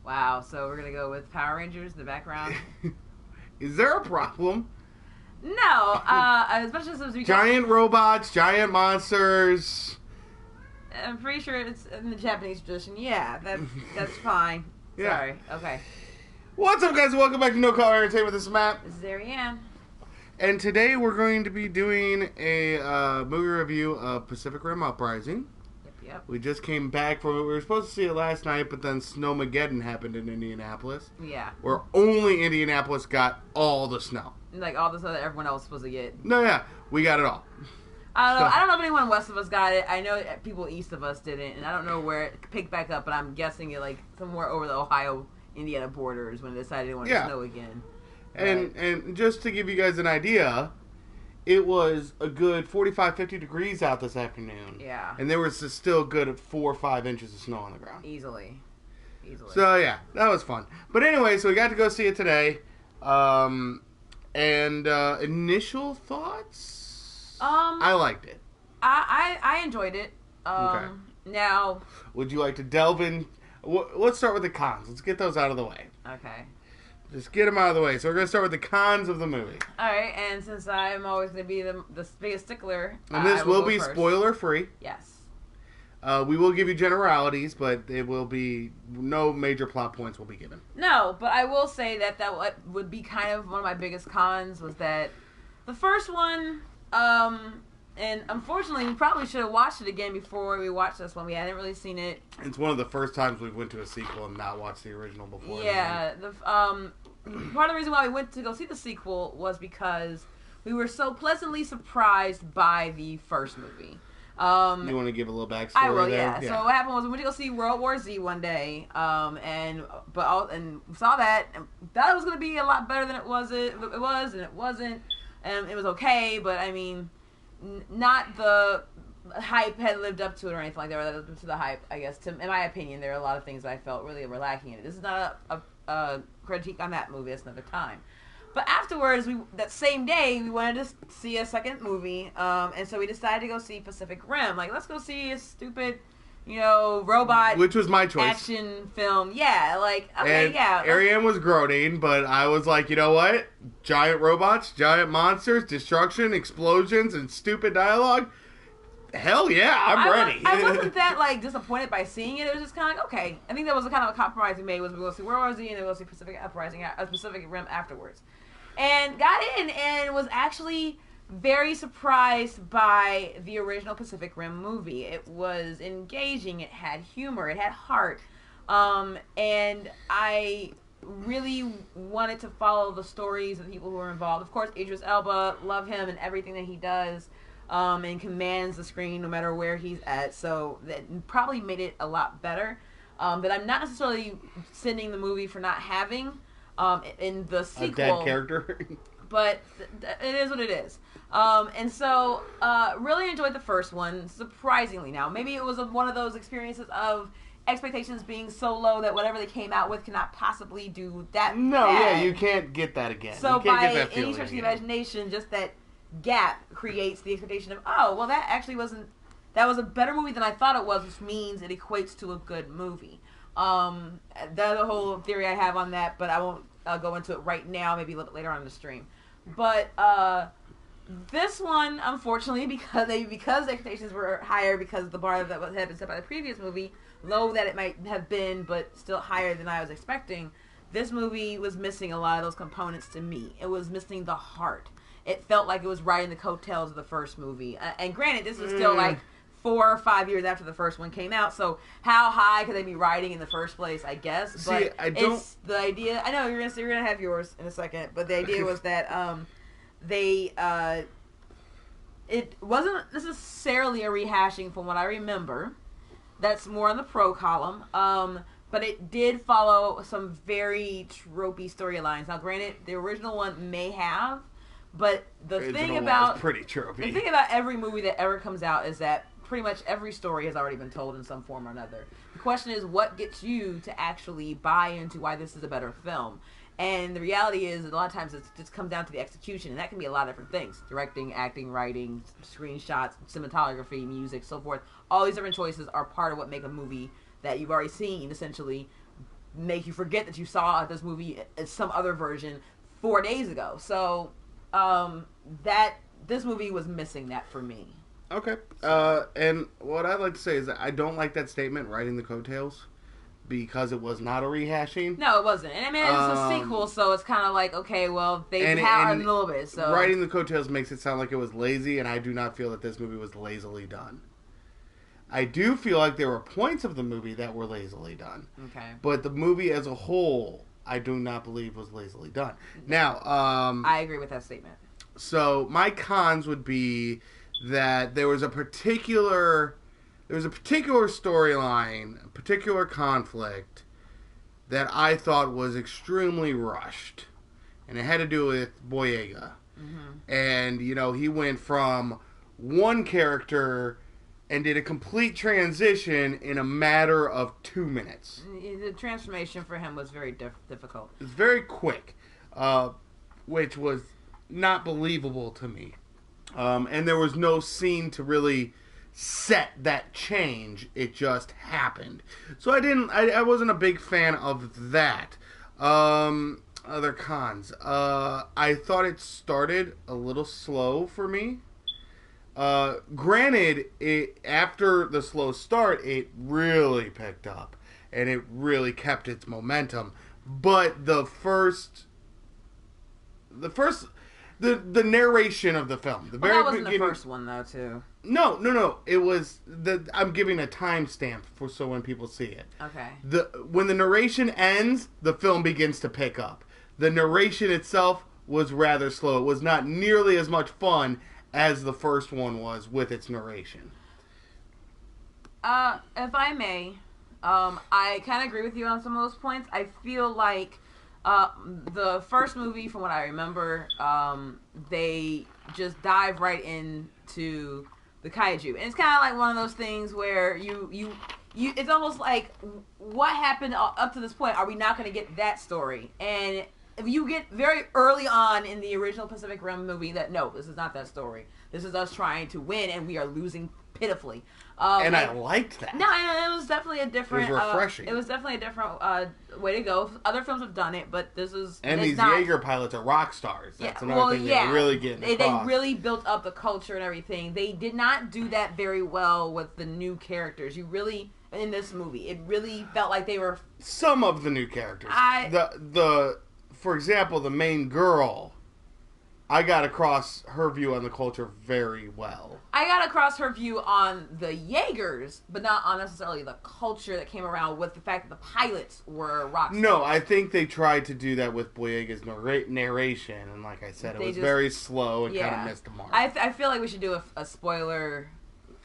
Wow, so we're gonna go with Power Rangers in the background. Is there a problem? No, especially since we giant robots, giant monsters. I'm pretty sure it's in the Japanese tradition. Yeah, that's fine. Yeah. Sorry. Okay. What's up, guys? Welcome back to No Color Entertainment. This is Matt. This is Ariane. And today we're going to be doing a movie review of Pacific Rim Uprising. Yep. We just came back from it. We were supposed to see it last night, but then Snowmageddon happened in Indianapolis. Yeah. Where only Indianapolis got all the snow. Like all the stuff that everyone else was supposed to get. No, yeah. We got it all. I don't know if anyone west of us got it. I know people east of us didn't, and I don't know where it picked back up, but I'm guessing it like somewhere over the Ohio-Indiana borders when they decided they wanted to snow again. And just to give you guys an idea, it was a good 45, 50 degrees out this afternoon. Yeah. And there was still good at 4 or 5 inches of snow on the ground. Easily. So, yeah, that was fun. But anyway, so we got to go see it today. Initial thoughts? I liked it. I enjoyed it. Okay. Now, would you like to delve in? Let's start with the cons. Let's get those out of the way. Okay. Just get them out of the way. So we're going to start with the cons of the movie. All right, and since I'm always going to be the biggest stickler, and this will be spoiler free. Yes. We will give you generalities, but it will be no major plot points will be given. No, but I will say that would be kind of one of my biggest cons was that the first one, and unfortunately we probably should have watched it again before we watched this one. We hadn't really seen it. It's one of the first times we went to a sequel and not watched the original before. Yeah, part of the reason why we went to go see the sequel was because we were so pleasantly surprised by the first movie. You want to give a little backstory? I will, there? Yeah. So what happened was we went to go see World War Z one day, and saw that and thought it was going to be a lot better than it was. It was, and it wasn't. And it was okay, but I mean, not the hype had lived up to it or anything like that. Or lived up to the hype, I guess. In my opinion, there are a lot of things that I felt really were lacking in it. This is not a critique on that movie. It's another time. But afterwards, that same day, we wanted to see a second movie, and so we decided to go see Pacific Rim. Like, let's go see a stupid, robot, which was my choice, action film. Yeah, like, okay, and yeah. Ariane was groaning, but I was like, you know what? Giant robots, giant monsters, destruction, explosions, and stupid dialogue. Hell yeah, I'm ready. I wasn't that disappointed by seeing it. It was just kind of like, okay. I think that was a kind of a compromise we made. Was we go see World War Z and then we go see Pacific Rim afterwards. And got in and was actually very surprised by the original Pacific Rim movie. It was engaging. It had humor. It had heart. And I really wanted to follow the stories of the people who were involved. Of course, Idris Elba, love him and everything that he does, and commands the screen no matter where he's at. So that probably made it a lot better. But I'm not necessarily sending the movie for not having in the sequel, a dead character. But it is what it is. And so really enjoyed the first one, surprisingly. Now, maybe it was one of those experiences of expectations being so low that whatever they came out with cannot possibly do that. No, bad. Yeah, you can't get that again. So you can't by get that any stretch of the imagination, just that gap creates the expectation of, oh, well, that actually wasn't. That was a better movie than I thought it was, which means it equates to a good movie. That's a whole theory I have on that, but I won't go into it right now, maybe a little bit later on in the stream. But this one, unfortunately, because the expectations were higher because of the bar that had been set by the previous movie, low that it might have been, but still higher than I was expecting, this movie was missing a lot of those components to me. It was missing the heart. It felt like it was riding the coattails of the first movie. And granted, this is still 4 or 5 years after the first one came out, so how high could they be riding in the first place, I guess. See, but it's the idea. I know you're gonna have yours in a second, but the idea was that it wasn't necessarily a rehashing from what I remember. That's more in the pro column. But it did follow some very tropey storylines. Now, granted, the original one may have, but the thing about every movie that ever comes out is that pretty much every story has already been told in some form or another. The question is, what gets you to actually buy into why this is a better film? And the reality is, a lot of times it just comes down to the execution, and that can be a lot of different things. Directing, acting, writing, screenshots, cinematography, music, so forth. All these different choices are part of what make a movie that you've already seen, essentially, make you forget that you saw this movie some other version 4 days ago. So that this movie was missing that for me. Okay. And what I'd like to say is that I don't like that statement, riding the coattails, because it was not a rehashing. No, it wasn't. And I mean, it's a sequel, so it's kind of like, okay, well, they had a little bit. So riding the coattails makes it sound like it was lazy, and I do not feel that this movie was lazily done. I do feel like there were points of the movie that were lazily done. Okay. But the movie as a whole, I do not believe was lazily done. Now, I agree with that statement. So my cons would be that there was a particular storyline, a particular conflict that I thought was extremely rushed, and it had to do with Boyega. Mm-hmm. And he went from one character and did a complete transition in a matter of 2 minutes. The transformation for him was very difficult. It's very quick, which was not believable to me. And there was no scene to really set that change. It just happened. So I wasn't a big fan of that. Other cons. I thought it started a little slow for me. Granted, after the slow start, it really picked up. And it really kept its momentum. But the narration of the film. That wasn't the first one, though, too. No. It was I'm giving a timestamp so when people see it. Okay. When the narration ends, the film begins to pick up. The narration itself was rather slow. It was not nearly as much fun as the first one was with its narration. If I may, I kind of agree with you on some of those points. I feel like the first movie, from what I remember, they just dive right into the kaiju, and it's kind of like one of those things where you it's almost like, what happened up to this point? Are we not going to get that story? And if you get very early on in the original Pacific Rim movie that no, this is not that story. This is us trying to win, and we are losing pitifully. And I liked that. No, it was definitely a different. It was refreshing. It was definitely a different way to go. Other films have done it, but this is. And these Jaeger pilots are rock stars. That's another thing they're really getting across. They really built up the culture and everything. They did not do that very well with the new characters. In this movie, it really felt like they were some of the new characters. For example, the main girl, I got across her view on the culture very well. I got across her view on the Jaegers, but not on necessarily the culture that came around with the fact that the pilots were rock stars. No, I think they tried to do that with Boyega's narration, and like I said, it was very slow and kind of missed the mark. I feel like we should do a spoiler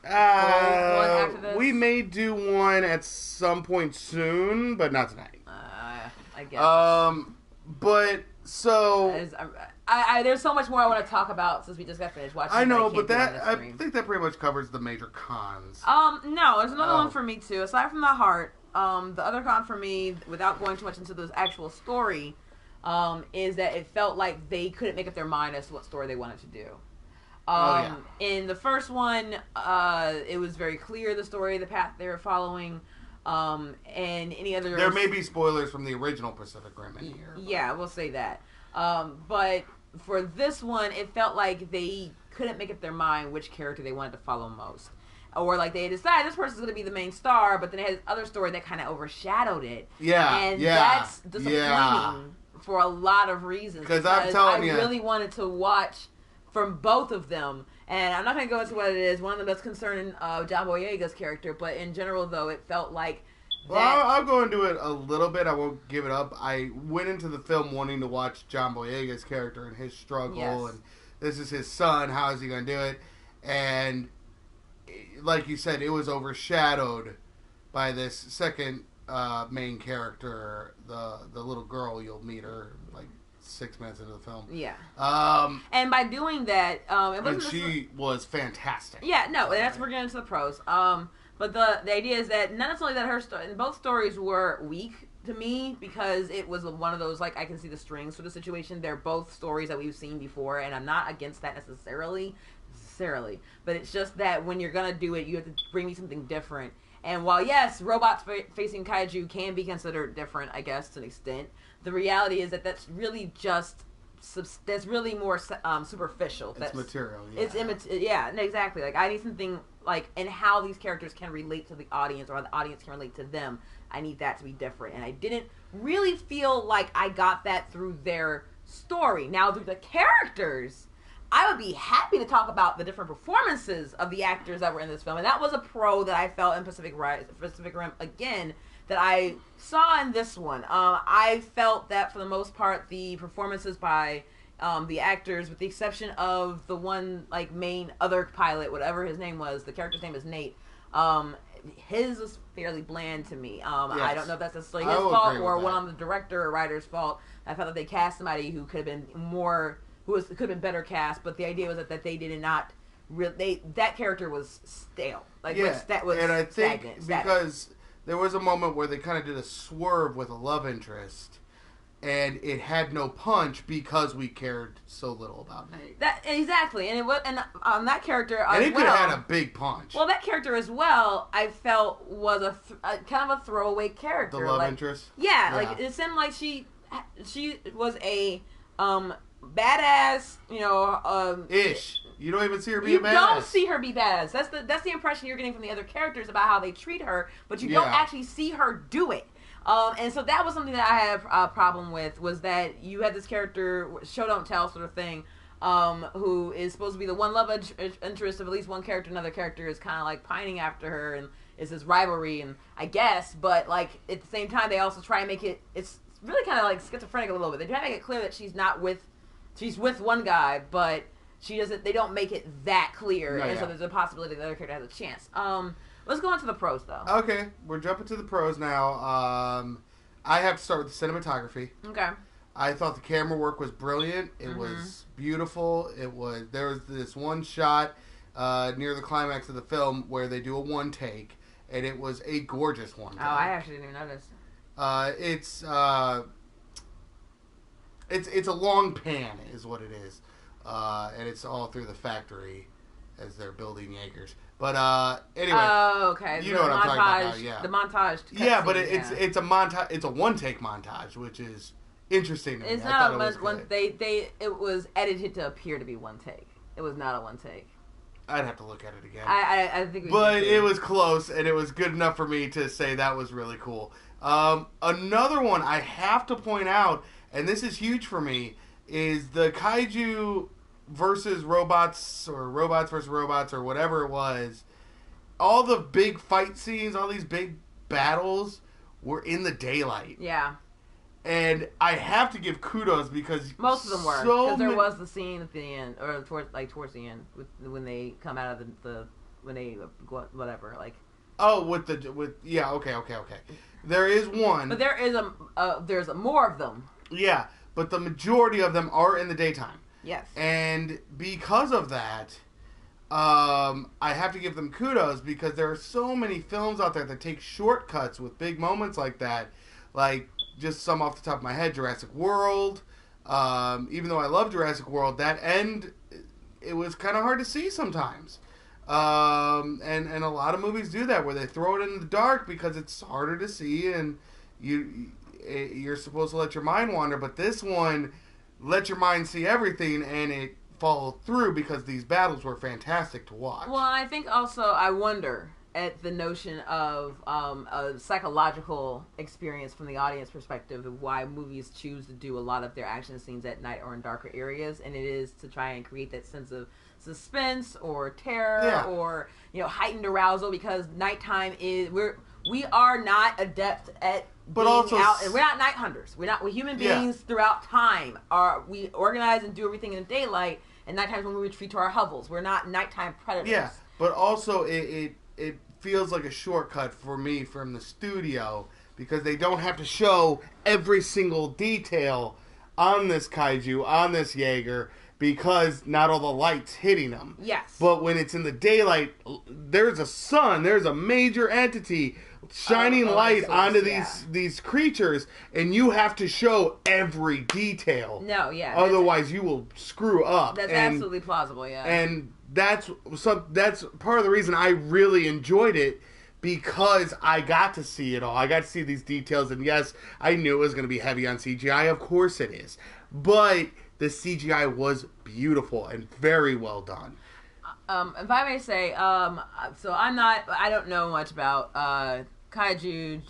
one after this. We may do one at some point soon, but not tonight. I guess. But so there's so much more I want to talk about since we just got finished watching. I know, but I think that pretty much covers the major cons. No, there's another one for me too. Aside from the heart, the other con for me, without going too much into the actual story, is that it felt like they couldn't make up their mind as to what story they wanted to do. In the first one, it was very clear the story, the path they were following. And any other... There may be spoilers from the original Pacific Rim in here. Yeah, we'll say that. But for this one, it felt like they couldn't make up their mind which character they wanted to follow most. Or like they decided this person's going to be the main star, but then it had this other story that kind of overshadowed it. And that's disappointing for a lot of reasons. Because I'm telling you, I really wanted to watch from both of them. And I'm not going to go into what it is. One of them that's concerning John Boyega's character. But in general, though, it felt like... I'll go into it a little bit. I won't give it up. I went into the film wanting to watch John Boyega's character and his struggle. And this is his son. How is he going to do it? And like you said, it was overshadowed by this second main character, the little girl. You'll meet her, like, 6 minutes into the film. Yeah. And by doing that, it wasn't. She was fantastic. Yeah. No, we're getting into the pros. But the idea is that not necessarily that her story, both stories were weak to me because it was one of those like I can see the strings sort of situation. They're both stories that we've seen before, and I'm not against that necessarily. But it's just that when you're gonna do it, you have to bring me something different. And while, yes, robots facing kaiju can be considered different, I guess, to an extent, the reality is that that's really just, that's really more superficial. That's material, yeah. Yeah, exactly. Like, I need something, like, and how these characters can relate to the audience, or how the audience can relate to them. I need that to be different. And I didn't really feel like I got that through their story. Now, through the characters, I would be happy to talk about the different performances of the actors that were in this film. And that was a pro that I felt in Pacific Rim, again, that I saw in this one. I felt that, for the most part, the performances by the actors, with the exception of the one, like, main other pilot, whatever his name was, the character's name is Nate, his was fairly bland to me. Yes. I don't know if that's necessarily his fault or one on the director or writer's fault. I felt that they cast somebody who could have been more... could have been better cast, but the idea was that they did not really. That character was stale. Like, that was, and I think stagnant. Because there was a moment where they kind of did a swerve with a love interest, and it had no punch because we cared so little about Nate. That exactly, and it was, and that character, and it could have had a big punch. Well, that character as well, I felt was a kind of a throwaway character. The love interest. Yeah, like it seemed like she was a badass, ish. You don't even see her be a badass. You don't see her be badass. That's the impression you're getting from the other characters about how they treat her, but you don't actually see her do it. And so that was something that I have a problem with, was that you had this character, show don't tell sort of thing, who is supposed to be the one love interest of at least one character. Another character is kind of like pining after her, and it's this rivalry, and I guess, but like at the same time they also try and make it's really kind of like schizophrenic a little bit. They try to make it clear that she's with one guy, but they don't make it that clear, so there's a possibility the other character has a chance. Let's go on to the pros, though. Okay, we're jumping to the pros now. I have to start with the cinematography. Okay. I thought the camera work was brilliant. It was beautiful. There was this one shot near the climax of the film where they do a one take, and it was a gorgeous one. Oh, I actually didn't even notice. It's a long pan, is what it is, and it's all through the factory as they're building Jaegers. But anyway, okay. You know what I'm talking about now, yeah. The montage. Yeah, but it's a montage. It's a one take montage, which is interesting to me. It's not one. It was edited to appear to be one take. It was not a one take. I'd have to look at it again. I think. But it was close, and it was good enough for me to say that was really cool. Another one I have to point out, and this is huge for me, is the kaiju versus robots, or robots versus robots, or whatever it was. All the big fight scenes, all these big battles were in the daylight. Yeah. And I have to give kudos because most of them were, because there was the scene at the end, or towards the end, when they come out of when they go whatever, like. Oh, okay. There is one, but there is there's more of them. Yeah, but the majority of them are in the daytime. Yes. And because of that, I have to give them kudos, because there are so many films out there that take shortcuts with big moments like that. Like, just some off the top of my head, Jurassic World. Even though I love Jurassic World, that end, it was kind of hard to see sometimes. And a lot of movies do that, where they throw it in the dark because it's harder to see, and you're supposed to let your mind wander. But this one let your mind see everything, and it followed through, because these battles were fantastic to watch. Well, I think also I wonder at the notion of a psychological experience from the audience perspective of why movies choose to do a lot of their action scenes at night or in darker areas, and it is to try and create that sense of suspense or terror or heightened arousal, because nighttime is we are not adept at being out, and we're not night hunters. We're human beings throughout time. We organize and do everything in the daylight, and nighttime is when we retreat to our hovels. We're not nighttime predators. Yeah, but also it feels like a shortcut for me from the studio, because they don't have to show every single detail on this kaiju, on this Jaeger, because not all the light's hitting them. Yes. But when it's in the daylight, there's a sun, there's a major entity shining light onto these creatures, and you have to show every detail. No, yeah. Otherwise, you will screw up. That's absolutely plausible, yeah. And that's part of the reason I really enjoyed it, because I got to see it all. I got to see these details, and yes, I knew it was going to be heavy on CGI. Of course it is. But the CGI was beautiful and very well done. If I may say, so I don't know much about kaiju,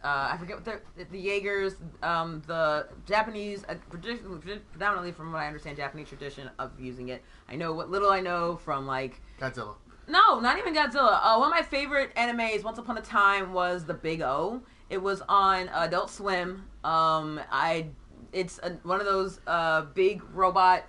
I forget what the Jaegers, the Japanese, predominantly from what I understand, Japanese tradition of using it. I know what little I know from, like... Godzilla. No, not even Godzilla. One of my favorite animes, once upon a time, was The Big O. It was on Adult Swim. It's one of those big robot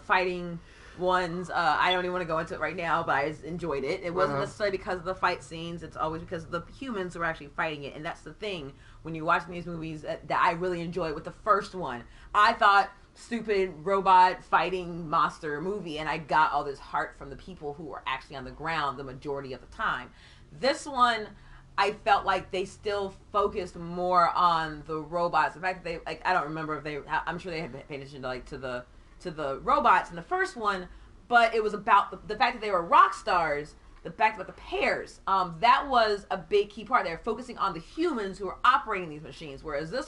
fighting ones. I don't even want to go into it right now, but I enjoyed it. It wasn't necessarily because of the fight scenes. It's always because the humans were actually fighting it, and that's the thing when you're watching these movies that I really enjoy. With the first one, I thought stupid robot fighting monster movie, and I got all this heart from the people who were actually on the ground the majority of the time. This one, I felt like they still focused more on the robots. The fact that they, like, I don't remember if they, I'm sure they had paid attention to the robots in the first one, but it was about the fact that they were rock stars, the fact about the pairs. That was a big key part. They were focusing on the humans who were operating these machines, who's the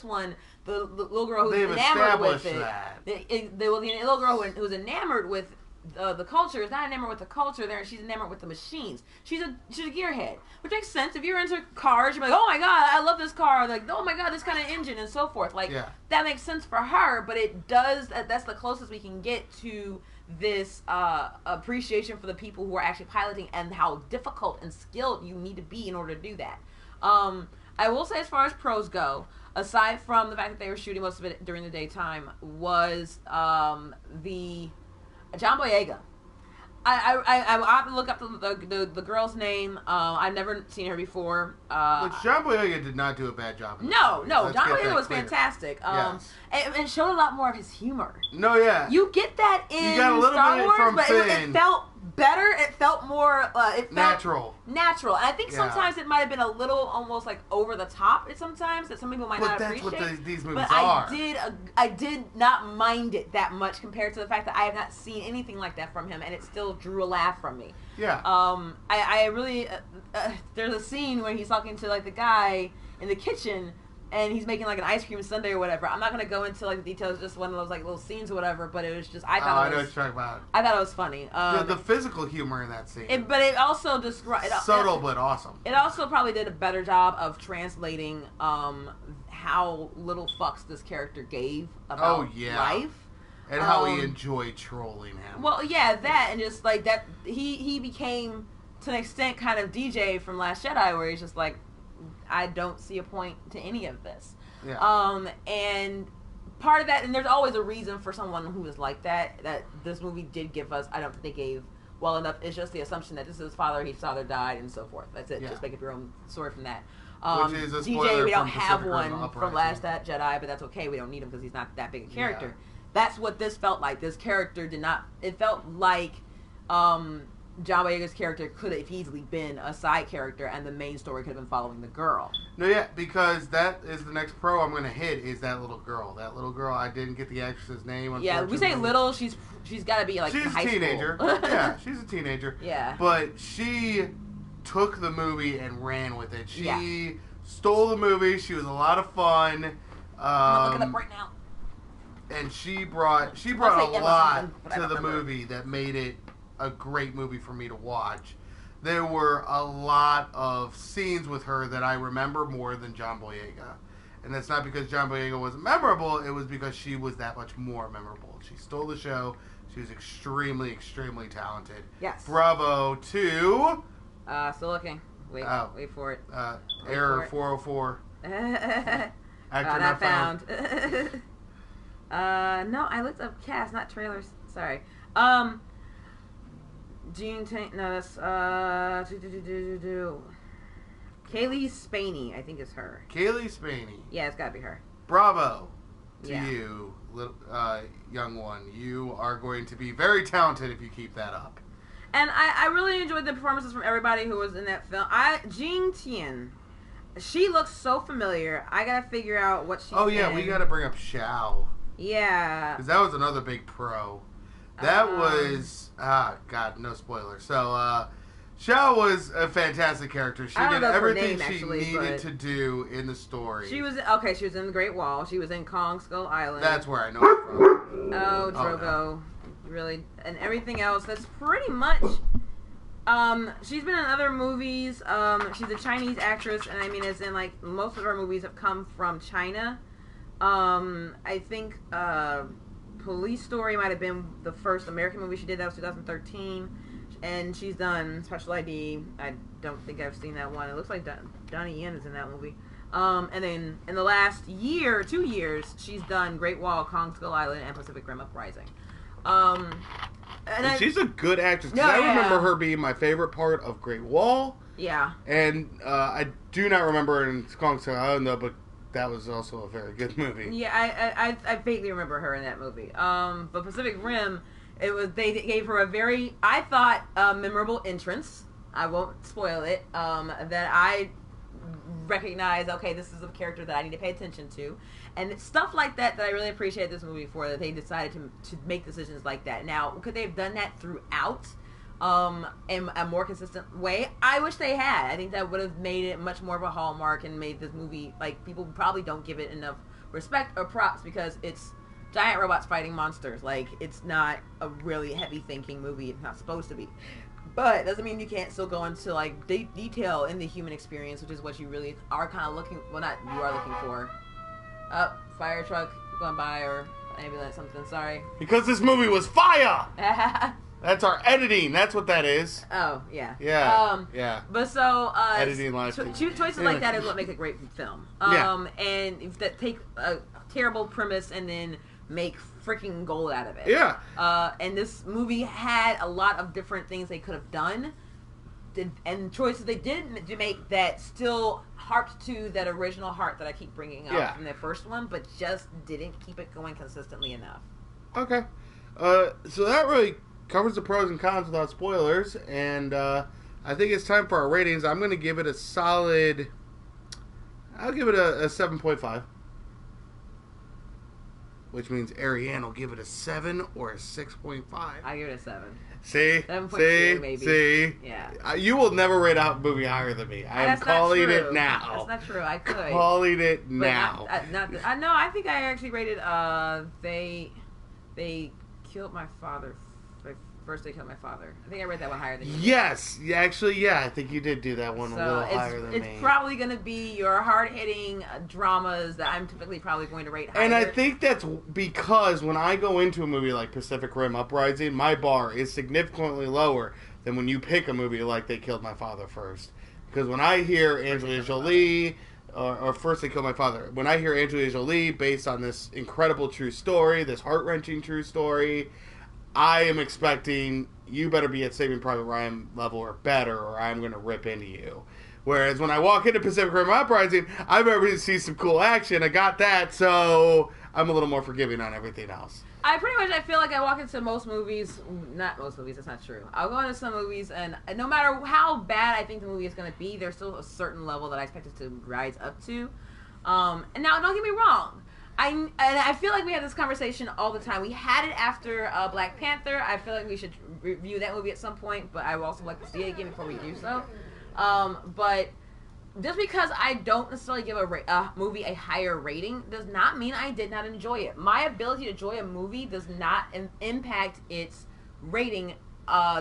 little girl who's enamored with it. The little girl who was enamored with the culture is not enamored with the culture there. She's enamored with the machines. She's a gearhead, which makes sense. If you're into cars, you're like, oh my god, I love this car. Like, oh my god, this kind of engine and so forth. Like, that makes sense for her. But it does. That's the closest we can get to this appreciation for the people who are actually piloting and how difficult and skilled you need to be in order to do that. I will say, as far as pros go, aside from the fact that they were shooting most of it during the daytime, was the John Boyega. I have to look up the girl's name. I've never seen her before. Which John Boyega did not do a bad job. No, John Boyega was fantastic. Yes. And showed a lot more of his humor. No, yeah. You get that in Star Wars, but it felt better. It felt more. It felt natural. And I think sometimes it might have been a little almost like over the top. Sometimes that some people might not appreciate. But that's what these movies are. I did not mind it that much compared to the fact that I have not seen anything like that from him, and it still drew a laugh from me. Yeah. I really there's a scene where he's talking to like the guy in the kitchen, and he's making like an ice cream sundae or whatever. I'm not gonna go into like the details, just one of those like little scenes or whatever. But it was just I know what you're talking about. I thought it was funny. The physical humor in that scene. But it also described subtle but awesome. It also probably did a better job of translating how little fucks this character gave about life. And how he enjoyed trolling him. Well, yeah, that, and just like that, he became, to an extent, kind of DJ from Last Jedi, where he's just like, I don't see a point to any of this. Yeah. And part of that, and there's always a reason for someone who is like that this movie did give us. I don't think they gave well enough. It's just the assumption that this is his father, his father died, and so forth. That's it. Yeah. Just make up your own story from that. Which is a spoiler DJ, we don't from have Pacific one Rim Uprising. from Last Jedi, but that's okay. We don't need him because he's not that big a character. Yeah. That's what this felt like. This character did not... It felt like John Boyega's character could have easily been a side character, and the main story could have been following the girl. No, yeah, because that is the next pro I'm going to hit, is that little girl. That little girl, I didn't get the actress's name. Yeah, we say little, she's got to be like she's in high a teenager. school. Yeah, she's a teenager. Yeah. But she took the movie and ran with it. She stole the movie. She was a lot of fun. I'm looking up right now. And she brought a lot to the movie that made it a great movie for me to watch. There were a lot of scenes with her that I remember more than John Boyega. And that's not because John Boyega wasn't memorable, it was because she was that much more memorable. She stole the show. She was extremely, extremely talented. Yes. Bravo to... Still looking. Wait for it. Error 404. Actor not found. No, I looked up cast, not trailers. Sorry. Gene Tank. No, that's Kaylee Spaney, I think is her. Kaylee Spaney. Yeah, it's gotta be her. Bravo to you, little, young one. You are going to be very talented if you keep that up. And I really enjoyed the performances from everybody who was in that film. Jean Tien. She looks so familiar. I gotta figure out what she's in. We gotta bring up Xiao. Yeah. Because that was another big pro. That was... God, no spoilers. So, Xiao was a fantastic character. She did everything she needed to do in the story. She was She was in the Great Wall. She was in Kong Skull Island. That's where I know her from. Oh, Drogo, no. Really, and everything else. That's pretty much. She's been in other movies. She's a Chinese actress, and I mean, as in like most of her movies have come from China. I think Police Story might have been the first American movie she did. That was 2013. And she's done Special ID. I don't think I've seen that one. It looks like Donnie Yen is in that movie. And then in the last 2 years, she's done Great Wall, Kong Skull Island, and Pacific Rim Uprising. And she's a good actress. Because I remember her being my favorite part of Great Wall. Yeah. And I do not remember her in Kong Skull Island, though, but that was also a very good movie. Yeah, I vaguely remember her in that movie. But Pacific Rim... They gave her a very, I thought, memorable entrance. I won't spoil it. That I recognize, okay, this is a character that I need to pay attention to. And it's stuff like that I really appreciate this movie for, that they decided to make decisions like that. Now, could they have done that throughout in a more consistent way? I wish they had. I think that would have made it much more of a hallmark and made this movie, like, people probably don't give it enough respect or props because it's giant robots fighting monsters. Like, it's not a really heavy thinking movie. It's not supposed to be. But it doesn't mean you can't still go into, like, detail in the human experience, which is what you really are kind of looking... Well, not you are looking for. Fire truck going by, or ambulance, something. Sorry. Because this movie was fire! That's our editing. That's what that is. Oh, yeah. Yeah. Yeah. But so... editing live. Choices like that is what make a great film. And if that take a terrible premise and then make freaking gold out of it. Yeah. And this movie had a lot of different things they could have done, and choices they did make that still harped to that original heart that I keep bringing up from the first one, but just didn't keep it going consistently enough. Okay. So that really covers the pros and cons without spoilers, and I think it's time for our ratings. I'm going to give it a solid... I'll give it a 7.5. Which means Ariane will give it a 7 or a 6.5. I give it a 7. See? 7.2 maybe. See? Yeah. You will never rate a movie higher than me. I am calling it now. That's not true. I could. Calling it now. No, I think I actually rated, they killed my father. First They Killed My Father. I think I read that one higher than you. Yes. Actually, yeah. I think you did do that one a little higher than me. It's probably going to be your hard-hitting dramas that I'm typically probably going to rate higher. And I think that's because when I go into a movie like Pacific Rim Uprising, my bar is significantly lower than when you pick a movie like They Killed My Father first. Because when I hear Angelina Jolie... Or First They Killed My Father. When I hear Angelina Jolie based on this incredible true story, this heart-wrenching true story... I am expecting you better be at Saving Private Ryan level or better, or I'm going to rip into you. Whereas when I walk into Pacific Rim Uprising, I'm able to see some cool action. I got that, so I'm a little more forgiving on everything else. I feel like I walk into most movies, not most movies, that's not true. I'll go into some movies, and no matter how bad I think the movie is going to be, there's still a certain level that I expect it to rise up to. And now, don't get me wrong. I feel like we have this conversation all the time. We had it after Black Panther. I feel like we should review that movie at some point, but I would also like to see it again before we do so. But just because I don't necessarily give a movie a higher rating does not mean I did not enjoy it. My ability to enjoy a movie does not impact its rating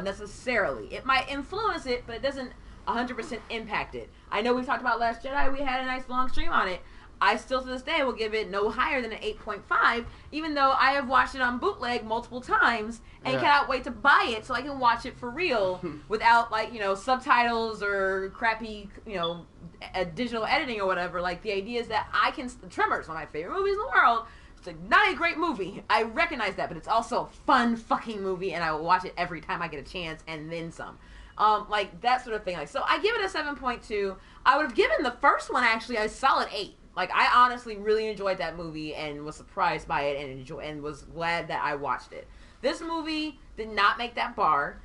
necessarily. It might influence it, but it doesn't 100% impact it. I know we've talked about Last Jedi. We had a nice long stream on it. I still, to this day, will give it no higher than an 8.5, even though I have watched it on bootleg multiple times and cannot wait to buy it so I can watch it for real without, like, subtitles or crappy, digital editing or whatever. Like, the idea is that I can... Tremors, one of my favorite movies in the world. It's not a great movie. I recognize that, but it's also a fun fucking movie, and I will watch it every time I get a chance, and then some. Like, that sort of thing. Like, so I give it a 7.2. I would have given the first one, actually, a solid 8. Like, I honestly really enjoyed that movie and was surprised by it and was glad that I watched it. This movie did not make that bar.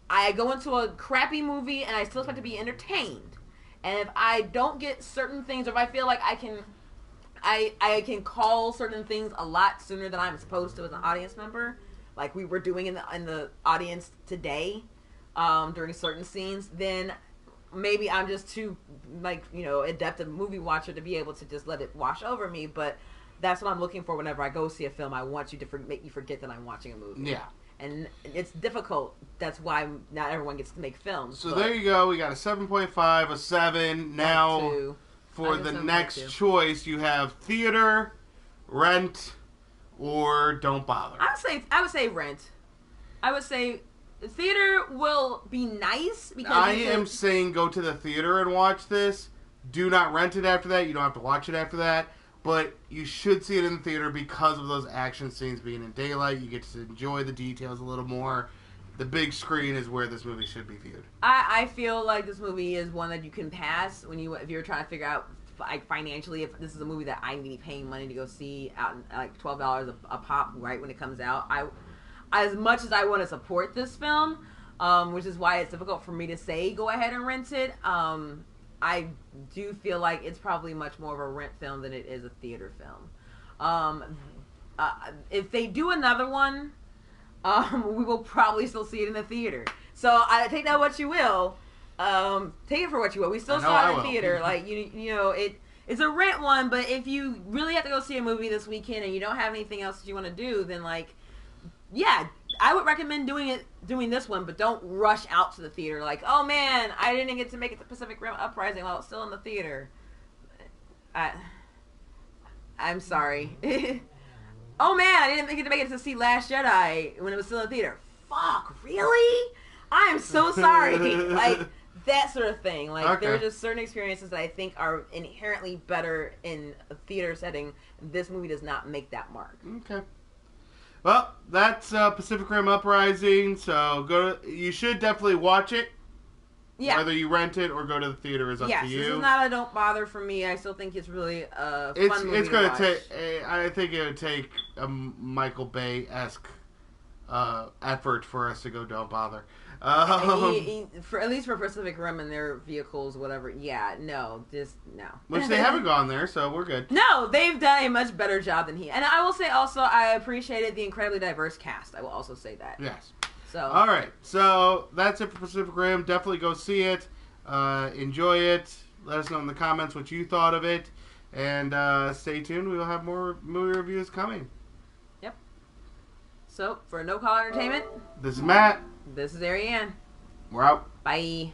I go into a crappy movie and I still expect to be entertained. And if I don't get certain things, or if I feel like I can call certain things a lot sooner than I'm supposed to as an audience member, like we were doing in the audience today, during certain scenes, then maybe I'm just too, adept a movie watcher to be able to just let it wash over me. But that's what I'm looking for whenever I go see a film. I want you to make you forget that I'm watching a movie. Yeah. And it's difficult. That's why not everyone gets to make films. So there you go. We got a 7.5, a 7. Now, for the next choice, you have theater, rent, or don't bother. I would say rent. I would say theater will be nice because I am saying go to the theater and watch this. Do not rent it after that. You don't have to watch it after that. But you should see it in the theater because of those action scenes being in daylight. You get to enjoy the details a little more. The big screen is where this movie should be viewed. I feel like this movie is one that you can pass if you're trying to figure out financially if this is a movie that I need to be paying money to go see out like $12 a pop right when it comes out. As much as I want to support this film, which is why it's difficult for me to say go ahead and rent it. I do feel like it's probably much more of a rent film than it is a theater film. If they do another one, we will probably still see it in the theater. So I take that what you will. Take it for what you will. We still saw it in the theater. Like it's a rent one. But if you really have to go see a movie this weekend and you don't have anything else that you want to do, then yeah, I would recommend doing this one, but don't rush out to the theater like, oh man, I didn't get to make it to Pacific Rim Uprising while it's still in the theater. I'm sorry. Oh man, I didn't get to make it to see Last Jedi when it was still in the theater. Fuck, really? I am so sorry. Like, that sort of thing. Like, there are just certain experiences that I think are inherently better in a theater setting. This movie does not make that mark. Okay. Well, that's Pacific Rim Uprising, so you should definitely watch it. Yeah. Whether you rent it or go to the theater is up to you. This is not a don't bother for me. I still think it's really a fun movie to watch. I think it would take a Michael Bay-esque effort for us to go don't bother. At least for Pacific Rim and their vehicles, whatever. Yeah, no. Which they haven't gone there, so we're good. No, they've done a much better job than he. And I will say also, I appreciated the incredibly diverse cast. I will also say that. Yes. So. All right. So that's it for Pacific Rim. Definitely go see it. Enjoy it. Let us know in the comments what you thought of it. And stay tuned. We will have more movie reviews coming. Yep. So, for No Call Entertainment. This is Matt. This is Ariane. We're out. Bye.